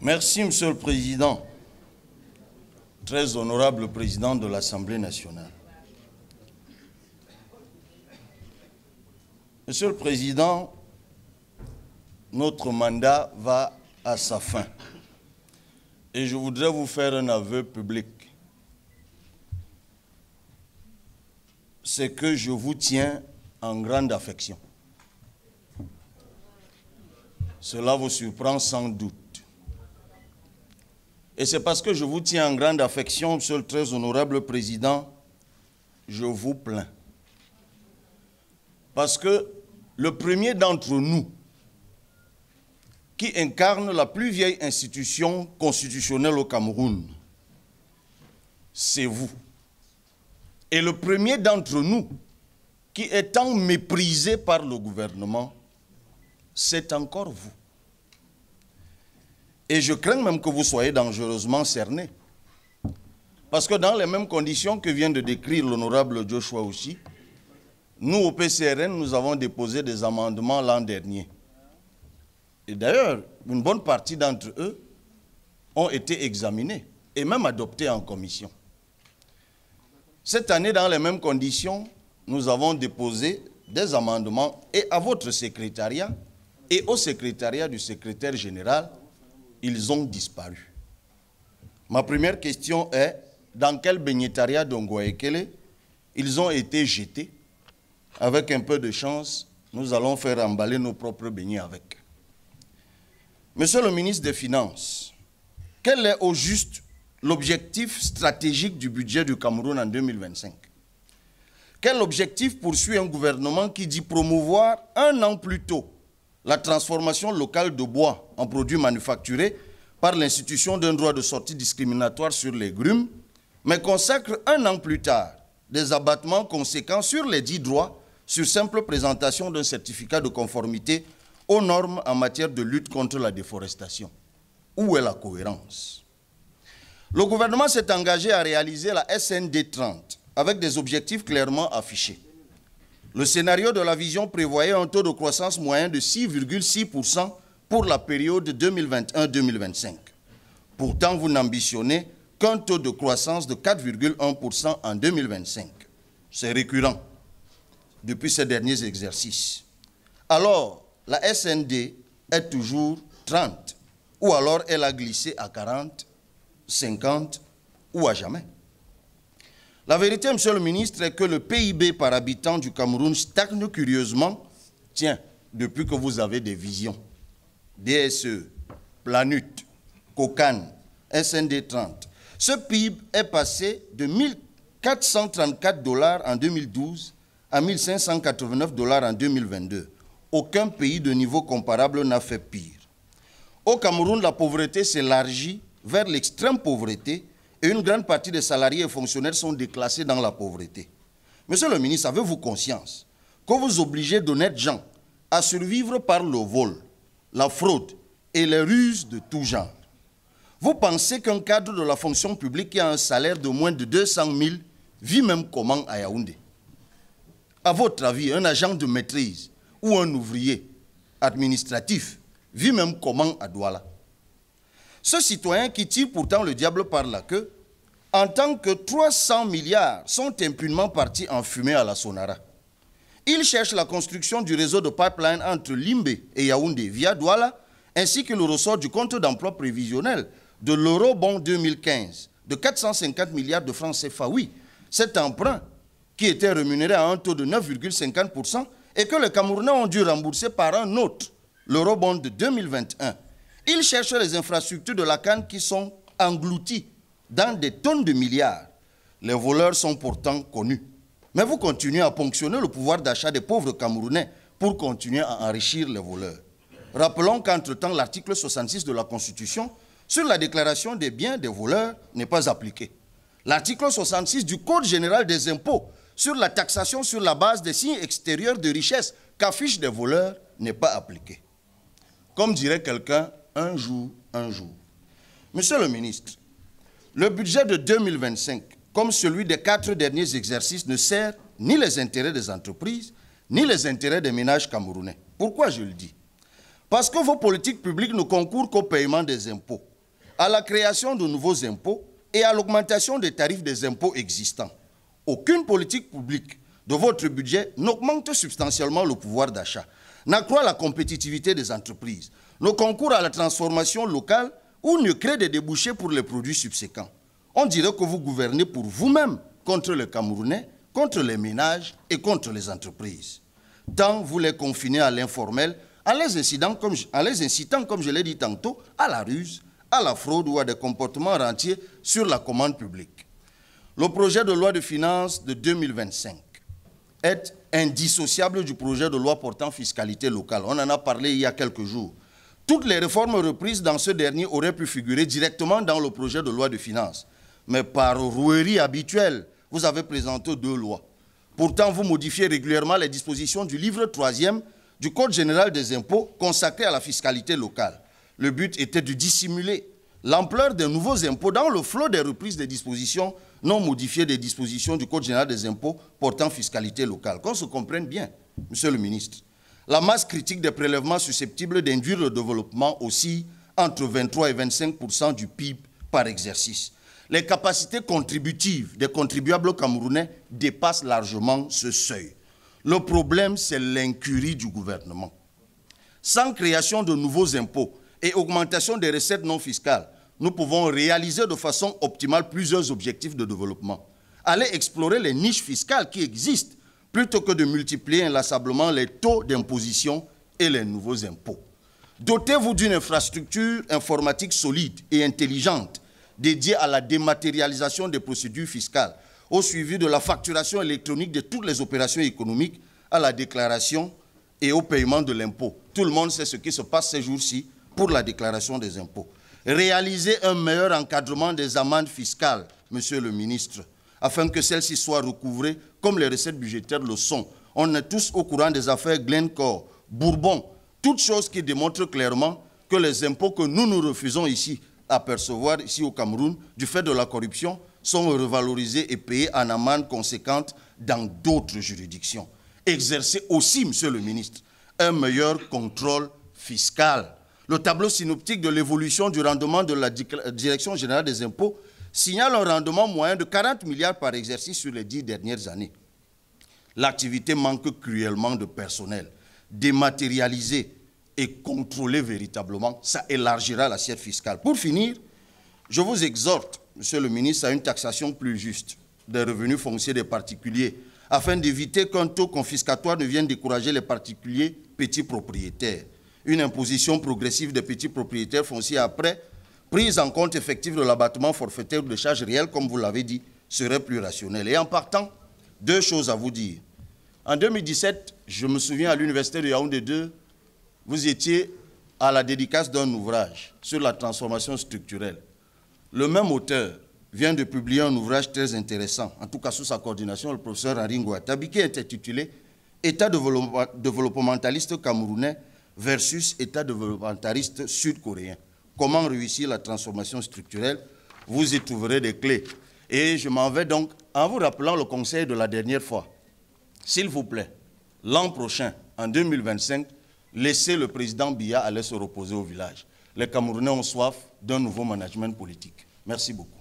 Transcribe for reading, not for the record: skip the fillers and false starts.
Merci, Monsieur le Président, très honorable Président de l'Assemblée nationale. Monsieur le Président, notre mandat va à sa fin et je voudrais vous faire un aveu public. C'est que je vous tiens en grande affection. Cela vous surprend sans doute. Et c'est parce que je vous tiens en grande affection, Monsieur le très honorable Président, je vous plains. Parce que le premier d'entre nous qui incarne la plus vieille institution constitutionnelle au Cameroun, c'est vous. Et le premier d'entre nous qui est tant méprisé par le gouvernement, c'est encore vous. Et je crains même que vous soyez dangereusement cerné. Parce que dans les mêmes conditions que vient de décrire l'honorable Joshua aussi, nous au PCRN, nous avons déposé des amendements l'an dernier. Et d'ailleurs, une bonne partie d'entre eux ont été examinés et même adoptés en commission. Cette année, dans les mêmes conditions, nous avons déposé des amendements et à votre secrétariat et au secrétariat du secrétaire général, ils ont disparu. Ma première question est, dans quel bénétariat d'Ongoaekele ils ont été jetés? Avec un peu de chance, nous allons faire emballer nos propres beignets avec. Monsieur le ministre des Finances, quel est au juste l'objectif stratégique du budget du Cameroun en 2025? Quel objectif poursuit un gouvernement qui dit promouvoir un an plus tôt la transformation locale de bois en produits manufacturés par l'institution d'un droit de sortie discriminatoire sur les grumes, mais consacre un an plus tard des abattements conséquents sur les 10 droits sur simple présentation d'un certificat de conformité aux normes en matière de lutte contre la déforestation? Où est la cohérence? Le gouvernement s'est engagé à réaliser la SND 30 avec des objectifs clairement affichés. Le scénario de la vision prévoyait un taux de croissance moyen de 6,6% pour la période 2021-2025. Pourtant, vous n'ambitionnez qu'un taux de croissance de 4,1% en 2025. C'est récurrent depuis ces derniers exercices. Alors, la SND est toujours 30, ou alors elle a glissé à 40, 50 ou à jamais. La vérité, Monsieur le ministre, est que le PIB par habitant du Cameroun stagne curieusement, tiens, depuis que vous avez des visions. DSE, Planut, Cocan, SND 30. Ce PIB est passé de 1 434 $ en 2012 à 1 589 $ en 2022. Aucun pays de niveau comparable n'a fait pire. Au Cameroun, la pauvreté s'élargit vers l'extrême pauvreté et une grande partie des salariés et fonctionnaires sont déclassés dans la pauvreté. Monsieur le ministre, avez-vous conscience que vous obligez d'honnêtes gens à survivre par le vol, la fraude et les ruses de tout genre? Vous pensez qu'un cadre de la fonction publique qui a un salaire de moins de 200 000 vit même comment à Yaoundé? À votre avis, un agent de maîtrise ou un ouvrier administratif vit même comment à Douala? Ce citoyen qui tire pourtant le diable par la queue, en tant que 300 milliards sont impunément partis en fumée à la Sonara. Il cherche la construction du réseau de pipeline entre Limbé et Yaoundé via Douala, ainsi que le ressort du compte d'emploi prévisionnel de l'eurobond 2015 de 450 milliards de francs CFA. Oui, cet emprunt qui était rémunéré à un taux de 9,50% et que les Camerounais ont dû rembourser par un autre, l'eurobond de 2021. Ils cherchent les infrastructures de la canne qui sont englouties dans des tonnes de milliards. Les voleurs sont pourtant connus. Mais vous continuez à ponctionner le pouvoir d'achat des pauvres Camerounais pour continuer à enrichir les voleurs. Rappelons qu'entre-temps, l'article 66 de la Constitution sur la déclaration des biens des voleurs n'est pas appliqué. L'article 66 du Code général des impôts sur la taxation sur la base des signes extérieurs de richesse qu'affichent des voleurs n'est pas appliqué. Comme dirait quelqu'un, un jour, un jour. Monsieur le ministre, le budget de 2025 comme celui des 4 derniers exercices, ne sert ni les intérêts des entreprises, ni les intérêts des ménages camerounais. Pourquoi je le dis? Parce que vos politiques publiques ne concourent qu'au paiement des impôts, à la création de nouveaux impôts et à l'augmentation des tarifs des impôts existants. Aucune politique publique de votre budget n'augmente substantiellement le pouvoir d'achat, n'accroît la compétitivité des entreprises, ne concourt à la transformation locale ou ne crée des débouchés pour les produits subséquents. On dirait que vous gouvernez pour vous-même contre les Camerounais, contre les ménages et contre les entreprises. Tant vous les confinez à l'informel, en les incitant, comme je l'ai dit tantôt, à la ruse, à la fraude ou à des comportements rentiers sur la commande publique. Le projet de loi de finances de 2025 est indissociable du projet de loi portant fiscalité locale. On en a parlé il y a quelques jours. Toutes les réformes reprises dans ce dernier auraient pu figurer directement dans le projet de loi de finances. Mais par rouerie habituelle, vous avez présenté 2 lois. Pourtant, vous modifiez régulièrement les dispositions du livre 3e du Code général des impôts consacré à la fiscalité locale. Le but était de dissimuler l'ampleur des nouveaux impôts dans le flot des reprises des dispositions non modifiées des dispositions du Code général des impôts portant fiscalité locale. Qu'on se comprenne bien, Monsieur le ministre. La masse critique des prélèvements susceptibles d'induire le développement aussi entre 23 et 25% du PIB par exercice. Les capacités contributives des contribuables camerounais dépassent largement ce seuil. Le problème, c'est l'incurie du gouvernement. Sans création de nouveaux impôts et augmentation des recettes non fiscales, nous pouvons réaliser de façon optimale plusieurs objectifs de développement. Allez explorer les niches fiscales qui existent plutôt que de multiplier inlassablement les taux d'imposition et les nouveaux impôts. Dotez-vous d'une infrastructure informatique solide et intelligente dédiée à la dématérialisation des procédures fiscales, au suivi de la facturation électronique de toutes les opérations économiques, à la déclaration et au paiement de l'impôt. Tout le monde sait ce qui se passe ces jours-ci pour la déclaration des impôts. Réaliser un meilleur encadrement des amendes fiscales, Monsieur le ministre, afin que celles-ci soient recouvrées comme les recettes budgétaires le sont. On est tous au courant des affaires Glencore, Bourbon, toutes choses qui démontrent clairement que les impôts que nous refusons ici à percevoir, ici au Cameroun, du fait de la corruption, sont revalorisés et payés en amende conséquente dans d'autres juridictions. Exercer aussi, Monsieur le ministre, un meilleur contrôle fiscal. Le tableau synoptique de l'évolution du rendement de la Direction générale des impôts signale un rendement moyen de 40 milliards par exercice sur les 10 dernières années. L'activité manque cruellement de personnel. Dématérialiser et contrôler véritablement, ça élargira l'assiette fiscale. Pour finir, je vous exhorte, Monsieur le ministre, à une taxation plus juste des revenus fonciers des particuliers, afin d'éviter qu'un taux confiscatoire ne vienne décourager les particuliers petits propriétaires. Une imposition progressive des petits propriétaires fonciers après prise en compte effective de l'abattement forfaitaire ou de charges réelles, comme vous l'avez dit, serait plus rationnelle. Et en partant, 2 choses à vous dire. En 2017, je me souviens à l'université de Yaoundé 2, vous étiez à la dédicace d'un ouvrage sur la transformation structurelle. Le même auteur vient de publier un ouvrage très intéressant, en tout cas sous sa coordination, le professeur Henri Ngouatabi, qui est intitulé « État développementaliste camerounais versus État développementaliste sud-coréen. Comment réussir la transformation structurelle ?» Vous y trouverez des clés. Et je m'en vais donc en vous rappelant le conseil de la dernière fois. S'il vous plaît, l'an prochain, en 2025, laissez le président Biya aller se reposer au village. Les Camerounais ont soif d'un nouveau management politique. Merci beaucoup.